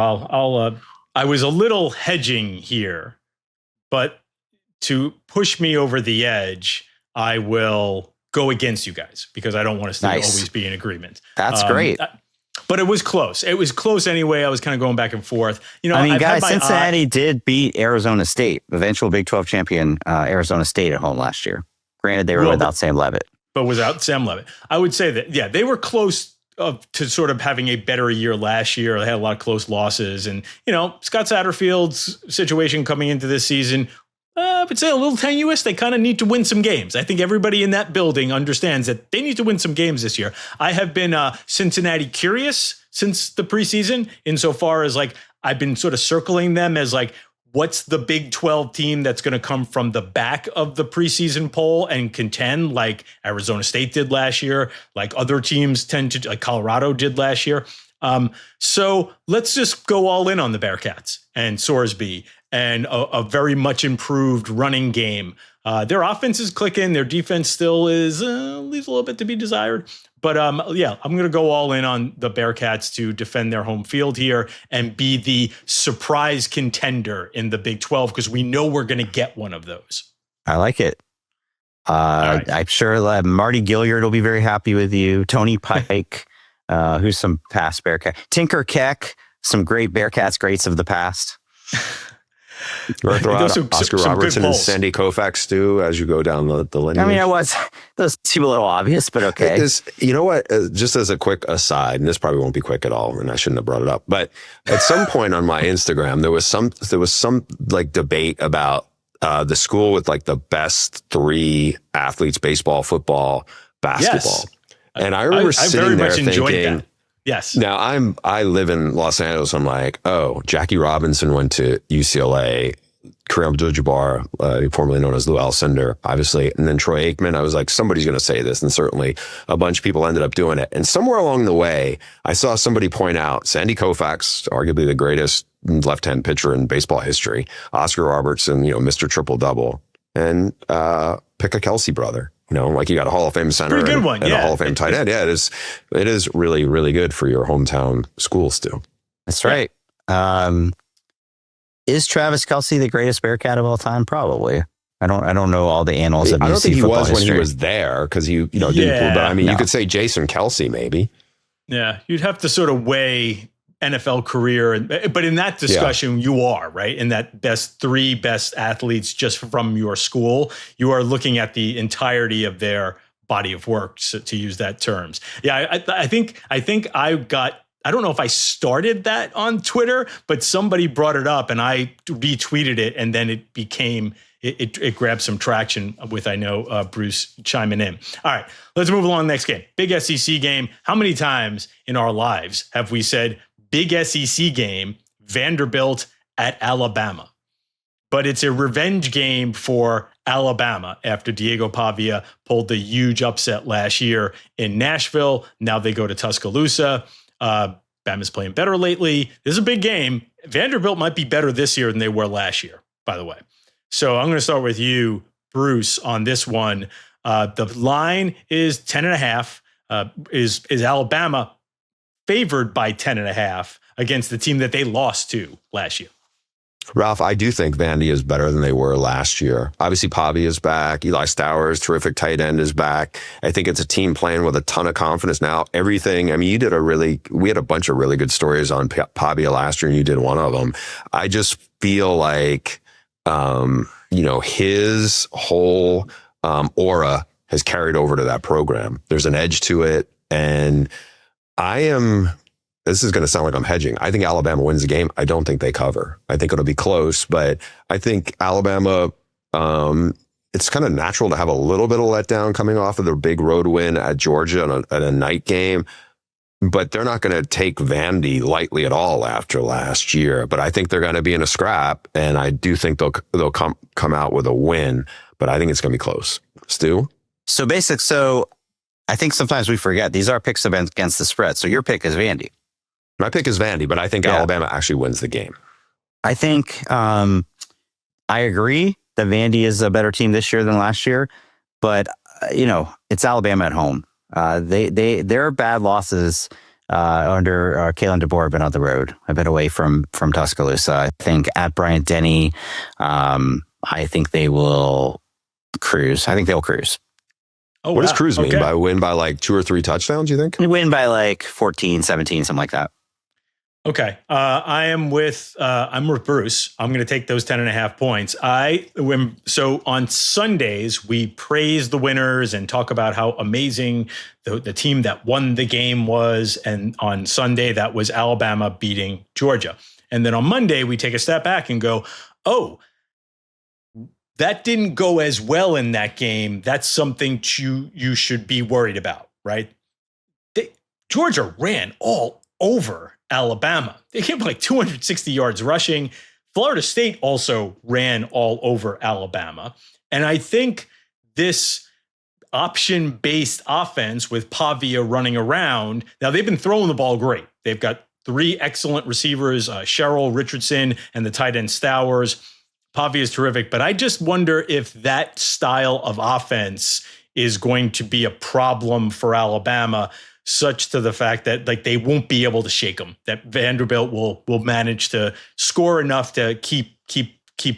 Speaker 2: I was a little hedging here, but to push me over the edge, I will go against you guys because I don't want us to always be in agreement.
Speaker 1: That's great.
Speaker 2: But it was close. It was close anyway. I was kind of going back and forth. You know,
Speaker 1: I mean, guys, Cincinnati did beat Arizona State, eventual Big 12 champion Arizona State at home last year. Granted, they were without Sam Levitt.
Speaker 2: But without Sam Levitt. I would say that, yeah, they were close to sort of having a better year last year. They had a lot of close losses. And, you know, Scott Satterfield's situation coming into this season, I would say a little tenuous. They kind of need to win some games. I think everybody in that building understands that they need to win some games this year. I have been Cincinnati curious since the preseason, insofar as like I've been sort of circling them as like, what's the Big 12 team that's going to come from the back of the preseason poll and contend like Arizona State did last year, like other teams tend to, like Colorado did last year. So let's just go all in on the Bearcats and Sorsby and a very much improved running game. Their offense is clicking. Their defense still leaves a little bit to be desired. But yeah, I'm going to go all in on the Bearcats to defend their home field here and be the surprise contender in the Big 12 because we know we're going to get one of those.
Speaker 1: I like it. Right. I'm sure Marty Gilliard will be very happy with you. Tony Pike, who's some past Bearcat. Tinker Keck, some great Bearcats greats of the past.
Speaker 3: Or throw out Oscar Robertson and Sandy Koufax too as you go down the lineage.
Speaker 1: I mean, those seem a little obvious, but okay.
Speaker 3: You know what? Just as a quick aside, and this probably won't be quick at all, and I shouldn't have brought it up. But at some point on my Instagram, there was some like debate about the school with like the best 3 athletes: baseball, football, basketball. Yes. And I remember sitting there thinking.
Speaker 2: Yes.
Speaker 3: Now I live in Los Angeles. I'm like, oh, Jackie Robinson went to UCLA, Kareem Abdul-Jabbar, formerly known as Lou Alcindor, obviously, and then Troy Aikman. I was like, somebody's going to say this, and certainly a bunch of people ended up doing it. And somewhere along the way, I saw somebody point out Sandy Koufax, arguably the greatest left-hand pitcher in baseball history, Oscar Robertson, Mr. Triple Double, and pick a Kelsey brother. Like you got a Hall of Fame center and a Hall of Fame tight end. Yeah, it is really, really good for your hometown schools too.
Speaker 1: That's right. Is Travis Kelce the greatest Bearcat of all time? Probably. I don't know all the annals of UC football. I don't think he
Speaker 3: was
Speaker 1: history.
Speaker 3: When he was there because he didn't. But I mean, you could say Jason Kelce maybe.
Speaker 2: Yeah, you'd have to sort of weigh NFL career, but in that discussion, you are right in that three best athletes just from your school. You are looking at the entirety of their body of work, to use that terms. Yeah, I think I got. I don't know if I started that on Twitter, but somebody brought it up and I retweeted it, and then it became. It grabbed some traction with, I know, Bruce chiming in. All right, let's move along. Next game, big SEC game. How many times in our lives have we said big SEC game, Vanderbilt at Alabama? But it's a revenge game for Alabama after Diego Pavia pulled the huge upset last year in Nashville. Now they go to Tuscaloosa. Bama's playing better lately. This is a big game. Vanderbilt might be better this year than they were last year, by the way. So I'm going to start with you, Bruce, on this one. The line is 10.5. Is Alabama favored by 10.5 against the team that they lost to last year?
Speaker 3: Ralph, I do think Vandy is better than they were last year. Obviously, Pavia is back. Eli Stowers, terrific tight end, is back. I think it's a team playing with a ton of confidence now. Everything, I mean, we had a bunch of really good stories on Pavia last year, and you did one of them. I just feel like, his whole aura has carried over to that program. There's an edge to it. And this is going to sound like I'm hedging. I think Alabama wins the game. I don't think they cover. I think it'll be close, but I think Alabama, it's kind of natural to have a little bit of letdown coming off of their big road win at Georgia at a night game. But they're not going to take Vandy lightly at all after last year. But I think they're going to be in a scrap, and I do think they'll come out with a win. But I think it's going to be close. Stu?
Speaker 1: So I think sometimes we forget these are picks against the spread. So your pick is Vandy.
Speaker 3: My pick is Vandy, but I think Alabama actually wins the game.
Speaker 1: I think I agree that Vandy is a better team this year than last year, but it's Alabama at home. Their bad losses under Kalen DeBoer, been on the road. I've been away from Tuscaloosa. I think at Bryant Denny, I think they will cruise. I think they'll cruise.
Speaker 3: Oh, what does cruise mean? By win by like 2 or 3 touchdowns, you think?
Speaker 1: Win by like 14, 17, something like that.
Speaker 2: Okay. I'm with Bruce. I'm going to take those 10.5 points. So on Sundays, we praise the winners and talk about how amazing the team that won the game was. And on Sunday, that was Alabama beating Georgia. And then on Monday, we take a step back and go, oh, that didn't go as well in that game. That's something you should be worried about, right? Georgia ran all over Alabama. They came like 260 yards rushing. Florida State also ran all over Alabama. And I think this option-based offense with Pavia running around, now they've been throwing the ball great. They've got 3 excellent receivers, Sherrill, Richardson, and the tight end Stowers. Pavia is terrific, but I just wonder if that style of offense is going to be a problem for Alabama, such to the fact that like they won't be able to shake them. That Vanderbilt will manage to score enough to keep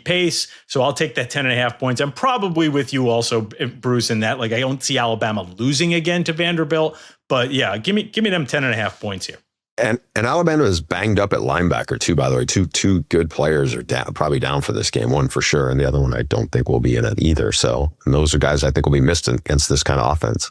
Speaker 2: pace. So I'll take that 10.5 points. I'm probably with you also, Bruce, in that like I don't see Alabama losing again to Vanderbilt, but yeah, give me them 10.5 points here.
Speaker 3: And Alabama is banged up at linebacker too, by the way. Two good players are probably down for this game. One for sure, and the other one I don't think will be in it either. So, and those are guys I think will be missed against this kind of offense.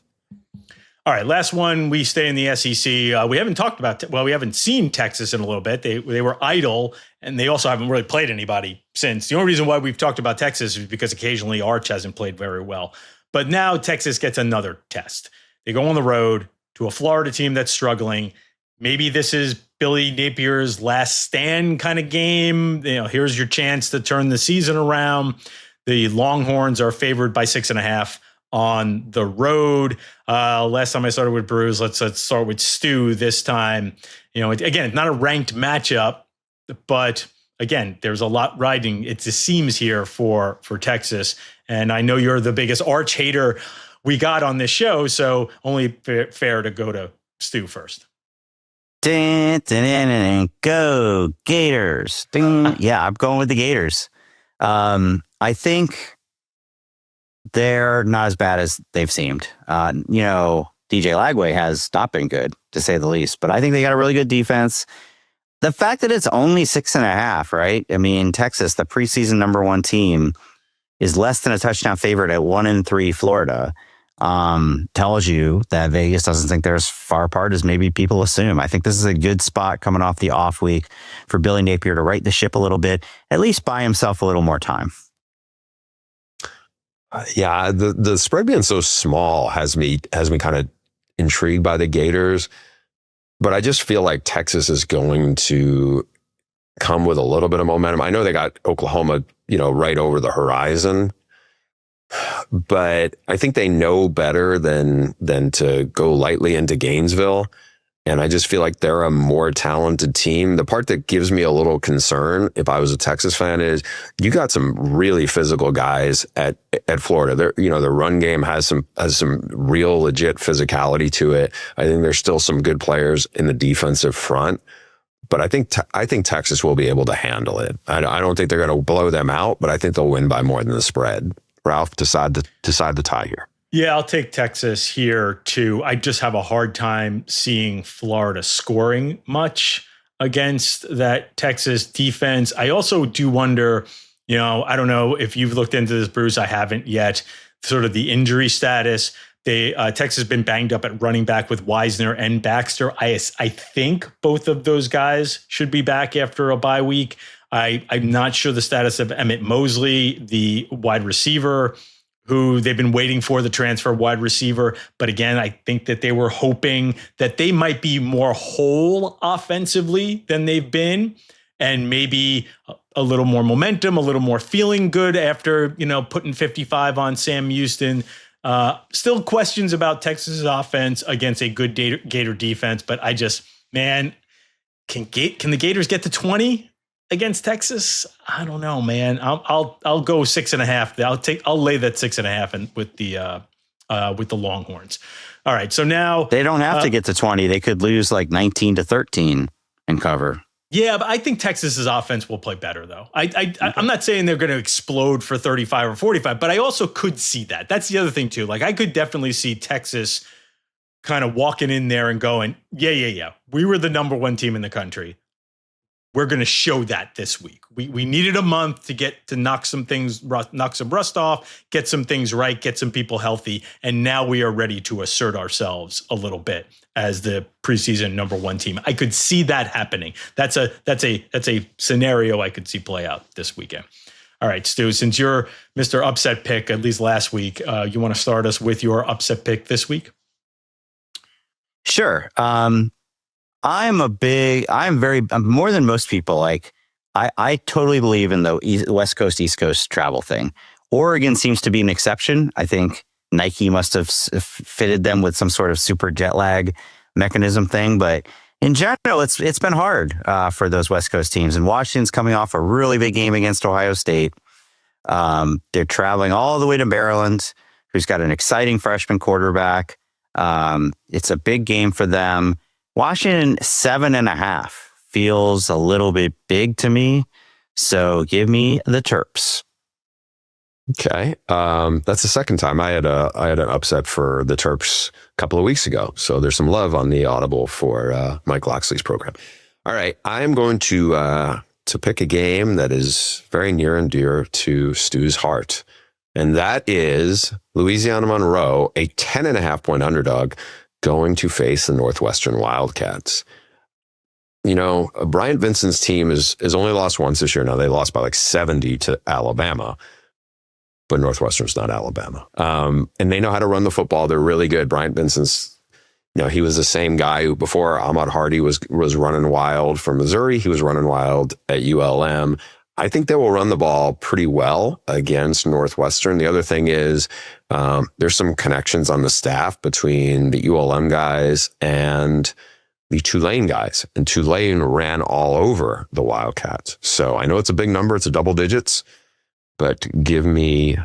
Speaker 2: All right, last one. We stay in the SEC. We haven't talked about, we haven't seen Texas in a little bit. They were idle, and they also haven't really played anybody since. The only reason why we've talked about Texas is because occasionally Arch hasn't played very well. But now Texas gets another test. They go on the road to a Florida team that's struggling. Maybe this is Billy Napier's last stand kind of game. Here's your chance to turn the season around. The Longhorns are favored by 6.5 on the road. Last time I started with Bruce, let's start with Stu this time. Again, it's not a ranked matchup, but again, there's a lot riding. It just seems here for Texas. And I know you're the biggest Arch hater we got on this show, so only fair to go to Stu first.
Speaker 1: Go Gators. Yeah, I'm going with the Gators. I think they're not as bad as they've seemed. DJ Lagway has not been good, to say the least, but I think they got a really good defense. The fact that it's only 6.5, right? I mean, Texas, the preseason number 1 team, is less than a touchdown favorite at 1-3 Florida. Tells you that Vegas doesn't think they're as far apart as maybe people assume. I think this is a good spot coming off the off week for Billy Napier to right the ship a little bit, at least buy himself a little more time.
Speaker 3: Yeah, the spread being so small has me kind of intrigued by the Gators, but I just feel like Texas is going to come with a little bit of momentum. I know they got Oklahoma, right over the horizon, but I think they know better than to go lightly into Gainesville. And I just feel like they're a more talented team. The part that gives me a little concern, if I was a Texas fan, is you got some really physical guys at Florida. The run game has some real legit physicality to it. I think there's still some good players in the defensive front, but I think Texas will be able to handle it. I don't think they're going to blow them out, but I think they'll win by more than the spread. Ralph, decide the tie here.
Speaker 2: Yeah, I'll take Texas here too. I just have a hard time seeing Florida scoring much against that Texas defense. I also do wonder, I don't know if you've looked into this, Bruce. I haven't yet. Sort of the injury status. Texas has been banged up at running back with Wisner and Baxter. I think both of those guys should be back after a bye week. I'm not sure the status of Emmett Mosley, the wide receiver, who they've been waiting for, the transfer wide receiver. But again, I think that they were hoping that they might be more whole offensively than they've been, and maybe a little more momentum, a little more feeling good after, putting 55 on Sam Houston. Still questions about Texas's offense against a good Gator defense, but I just, man, can the Gators get to 20 against Texas? I don't know, man. I'll go 6.5. I'll lay that 6.5 and with with the Longhorns. All right, so now
Speaker 1: they don't have to get to 20. They could lose like 19-13 and cover.
Speaker 2: Yeah, but I think Texas's offense will play better, though. I'm not saying they're going to explode for 35 or 45, but I also could see that. That's the other thing, too. Like, I could definitely see Texas kind of walking in there and going, yeah. We were the number one team in the country. We're going to show that this week. We needed a month to get to knock some rust off, get some things right, get some people healthy, and now we are ready to assert ourselves a little bit as the preseason number one team. I could see that happening. That's a scenario I could see play out this weekend. All right, Stu, since you're Mr. Upset Pick, at least last week, you want to start us with your upset pick this week?
Speaker 1: Sure. I'm more than most people. Like, I totally believe in the West Coast, East Coast travel thing. Oregon seems to be an exception. I think Nike must have fitted them with some sort of super jet lag mechanism thing. But in general, it's been hard for those West Coast teams. And Washington's coming off a really big game against Ohio State. They're traveling all the way to Maryland, who's got an exciting freshman quarterback. It's a big game for them. Washington 7.5 feels a little bit big to me. So give me the Terps.
Speaker 3: Okay. That's the second time I had an upset for the Terps a couple of weeks ago. So there's some love on the Audible for Mike Loxley's program. All right. I'm going to pick a game that is very near and dear to Stu's heart. And that is Louisiana Monroe, a 10.5 point underdog, going to face the Northwestern Wildcats. You know, Bryant Vincent's team has only lost once this year. Now, they lost by like 70 to Alabama, but Northwestern's not Alabama. And they know how to run the football. They're really good. Bryant Vincent's, you know, he was the same guy who before Ahmad Hardy was running wild for Missouri. He was running wild at ULM. I think they will run the ball pretty well against Northwestern. The other thing is there's some connections on the staff between the ULM guys and the Tulane guys. And Tulane ran all over the Wildcats. So I know it's a big number. It's a double digits. But give me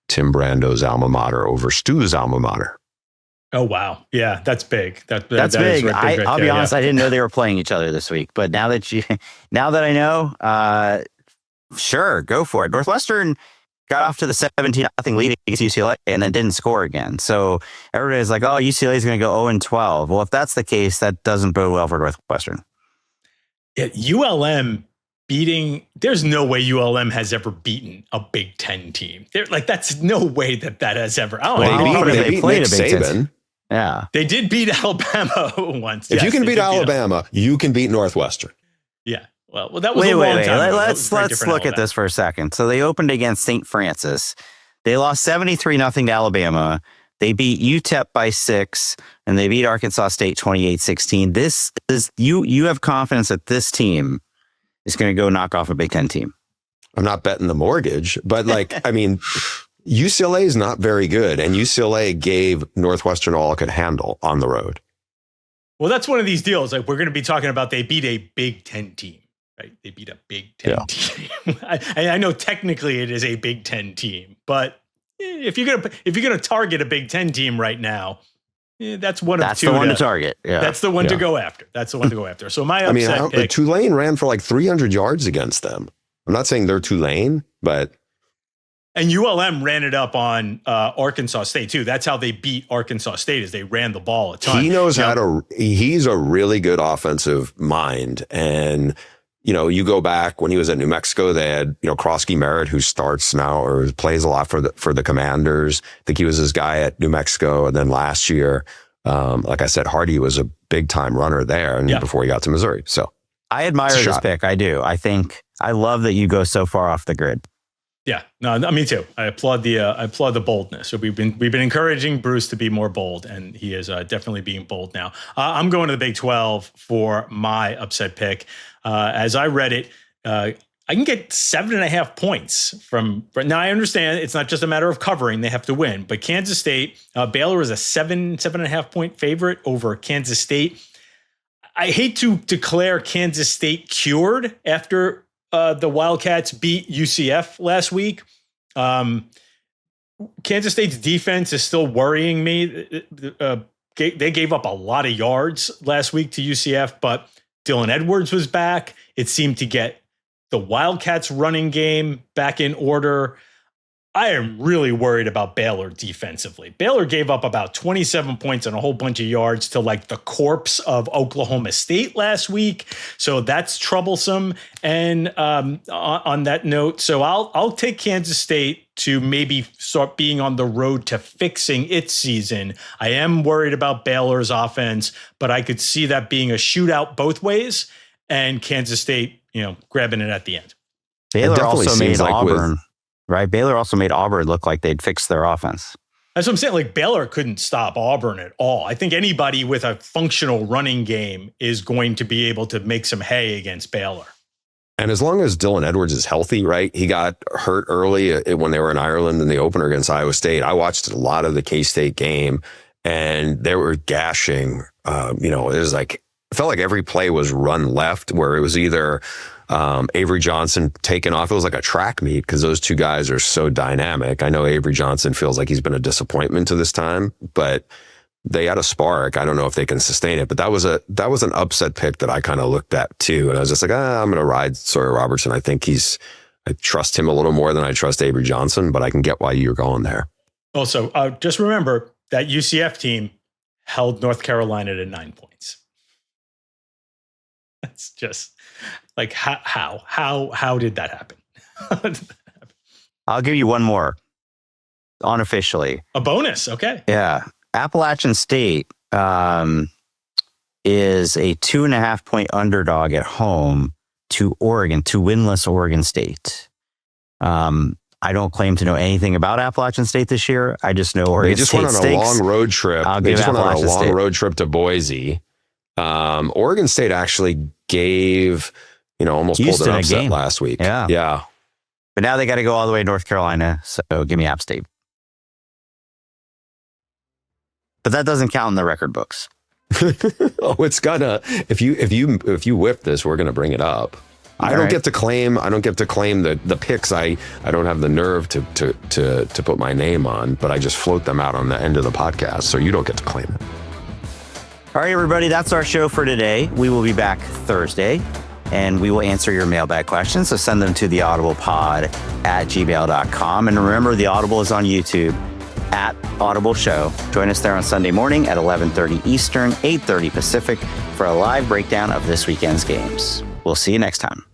Speaker 3: Tim Brando's alma mater over Stu's alma mater.
Speaker 2: Oh, wow. Yeah, that's big. That's
Speaker 1: big. I'll be honest, I didn't know they were playing each other this week. But now that I know, sure, go for it. Northwestern got off to the 17-0 lead against UCLA and then didn't score again. So everybody's like, oh, UCLA is going to go 0-12. Well, if that's the case, that doesn't bode well for Northwestern.
Speaker 2: Yeah, there's no way ULM has ever beaten a Big Ten team. That's no way that has ever.
Speaker 3: They beat Nick Saban.
Speaker 1: Yeah.
Speaker 2: They did beat Alabama once.
Speaker 3: If you can beat Alabama, you can beat Northwestern.
Speaker 2: Yeah. Well, that was a long time ago.
Speaker 1: Let's look at this for a second. So they opened against St. Francis. They lost 73-0 to Alabama. They beat UTEP by 6, and they beat Arkansas State 28-16. This is you have confidence that this team is going to go knock off a Big Ten team.
Speaker 3: I'm not betting the mortgage, but I mean, UCLA is not very good, and UCLA gave Northwestern all it could handle on the road.
Speaker 2: Well, that's one of these deals. Like we're going to be talking about, they beat a Big Ten team, right? They beat a Big Ten team. I know technically it is a Big Ten team, but if you're gonna target a Big Ten team right now, that's one of two.
Speaker 1: That's the one to target. Yeah.
Speaker 2: That's the one to go after. That's the one to go after. So my upset pick,
Speaker 3: Tulane ran for like 300 yards against them. I'm not saying they're Tulane, but.
Speaker 2: And ULM ran it up on Arkansas State too. That's how they beat Arkansas State, is they ran the ball a ton.
Speaker 3: He knows he's a really good offensive mind. And, you know, you go back when he was at New Mexico, they had, you know, Krosky Merritt, who starts now or plays a lot for the Commanders. I think he was this guy at New Mexico. And then last year, like I said, Hardy was a big time runner there and before he got to Missouri. So
Speaker 1: I admire this pick. I do. I love that you go so far off the grid.
Speaker 2: Yeah, no, me too. I applaud the boldness. So we've been encouraging Bruce to be more bold, and he is definitely being bold now. I'm going to the Big 12 for my upset pick. As I read it, I can get 7.5 points from. Now I understand it's not just a matter of covering; they have to win. But Kansas State, Baylor is a 7.5 point favorite over Kansas State. I hate to declare Kansas State cured after the Wildcats beat UCF last week. Kansas State's defense is still worrying me. They gave up a lot of yards last week to UCF, but Dylan Edwards was back. It seemed to get the Wildcats running game back in order. I am really worried about Baylor defensively. Baylor gave up about 27 points and a whole bunch of yards to like the corpse of Oklahoma State last week. So that's troublesome. And on that note, so I'll take Kansas State to maybe start being on the road to fixing its season. I am worried about Baylor's offense, but I could see that being a shootout both ways and Kansas State, grabbing it at the end.
Speaker 1: Baylor also made Auburn. Right. Baylor also made Auburn look like they'd fixed their offense.
Speaker 2: That's what I'm saying. Like Baylor couldn't stop Auburn at all. I think anybody with a functional running game is going to be able to make some hay against Baylor.
Speaker 3: And as long as Dylan Edwards is healthy, right? He got hurt early when they were in Ireland in the opener against Iowa State. I watched a lot of the K-State game and they were gashing. It was like, it felt like every play was run left where it was either Avery Johnson taken off. It was like a track meet because those two guys are so dynamic. I know Avery Johnson feels like he's been a disappointment to this time, but they had a spark. I don't know if they can sustain it, but that was an upset pick that I kind of looked at too. And I was just like, I'm going to ride Sawyer Robertson. I trust him a little more than I trust Avery Johnson, but I can get why you're going there. Also,
Speaker 2: just remember that UCF team held North Carolina to 9 points. That's just like, how did that happen?
Speaker 1: I'll give you one more unofficially.
Speaker 2: A bonus. Okay.
Speaker 1: Yeah. Appalachian State is a 2.5 point underdog at home to Oregon, to winless Oregon State. I don't claim to know anything about Appalachian State this year. I just know Oregon State
Speaker 3: They just went on a long road trip. They just went on a long road trip to Boise. Oregon State actually gave, almost pulled an upset last week.
Speaker 1: Yeah. But now they got to go all the way to North Carolina. So give me App State. But that doesn't count in the record books.
Speaker 3: It's gonna. If you whip this, we're gonna bring it up. I don't get to claim the picks. I don't have the nerve to put my name on, but I just float them out on the end of the podcast, so you don't get to claim it.
Speaker 1: All right, everybody, that's our show for today. We will be back Thursday, and we will answer your mailbag questions. So send them to theaudible@gmail.com. And remember, The Audible is on YouTube at Audible Show. Join us there on Sunday morning at 11:30 Eastern, 8:30 Pacific for a live breakdown of this weekend's games. We'll see you next time.